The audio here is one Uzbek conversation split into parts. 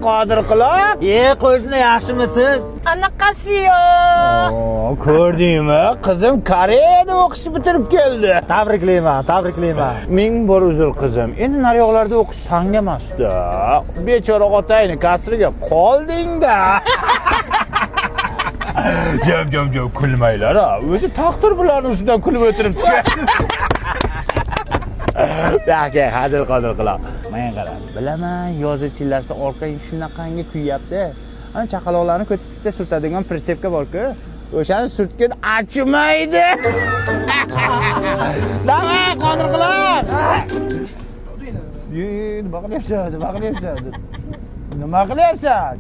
Qodir quloq. Qo'shni yaxshimisiz? Anaqasiyo. Ko'rdingmi? Qizim Koreyada o'qishni bitirib keldi. Tabriklayman. Ming bor uzr qizim. Endi naryoqlarda o'qish sanga emas-da. Bechora otangni kasriga qolding-da. Jam kulmanglar. O'zi taqdir bularning ustidan kulib o'tiribdi. Yaxshi, hazil qodir quloq. Men qarab, bilaman, yozi chillasida orqang shunaqangi kuyyapti. Ana chaqaloqlarni ko'tibda surtadigan pritsepka bor-ku, o'shani surtgan achimaydi. Davay, qodir quloq. Nima qilyapsan?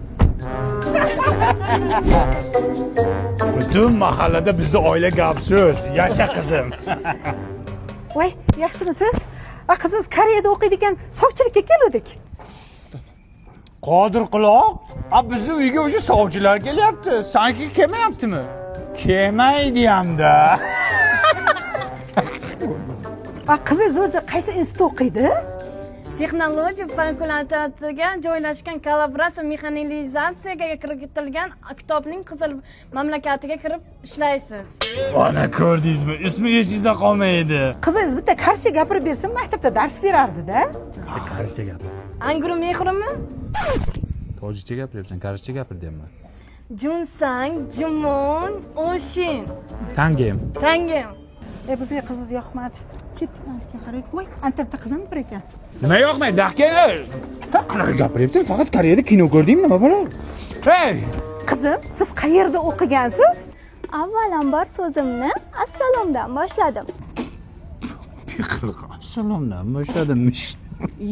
Butun mahallada bizni oila gap-so'z. Yasha qizim. Voy, yaxshimisiz? Qizingiz Koreyada o'qiydi ekan, sovchilikka keldik. Qodir quloq, bizni uyga o'sha sovchilar kelyapti. Sanki kelmayaptimi? Kelmaydi hamda. Qizingiz o'zi qaysi institutda o'qiydi? Texnologiya fakultetiga joylashgan kollaboratsiya mexanizatsiyaga kiritilgan kitobning qizil mamlakatiga kirib ishlaysiz. Ana ko'rdingizmi? Ismi esingizda qolmaydi. Qizingiz bitta qarsha gapirib bersin, maktabda dars berardi-da. Qarsha gapir. Angru mehrimi? Tojikcha gapiryapsan, qarsha gapir deyman. Junsang, Jumon, Oshin. Tangem. Bizga qizingiz yoqmadi. Ketdik, qaraylik. Voy, Antepda qizim bir ekan. Nima yoqmaydi? Dahka. Qanaqa gapiryapsan? Faqat Koreyada kino ko'rdingmi, nima bo'ladi? Hey! Qizim, siz qayerda o'qigansiz? Avvalambor so'zimni assalomdan boshladim. Assalomdan boshladimmish.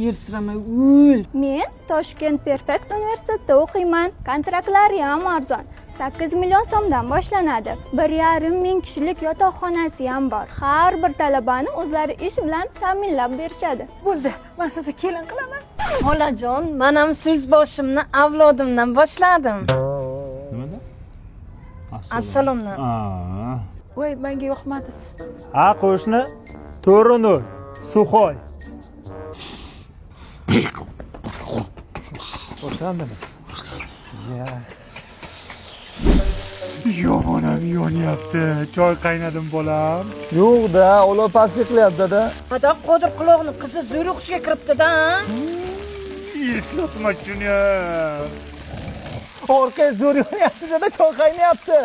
Yersirama o'l. Men Toshkent Perfect universitetida o'qiyman. Kontraktlari ham arzon. 8 million so'mdan boshlanadi. 1,5 ming kishilik yotoqxonasi ham bor. Har bir talabani o'zlari ish bilan ta'minlab berishadi. Bo'ldi, men sizni kelin qilaman. Xolajon, men ham so'z boshimni avlodimdan boshladim. Nimada? Assalomdan. Voy, menga yoqmadingiz. Qo'shni To'rinur, Suxoy. Boshlandimi? Yomonam yonyapti. Choy qaynadim bolam. Yo'q-da, ular pastga qilyapti-da. Hada Qodir quloqni qizi zo'r o'qishga kiribdi-da. Eslatma shuni. Orqaga zo'r yonyapti-da, choy qaynayapti.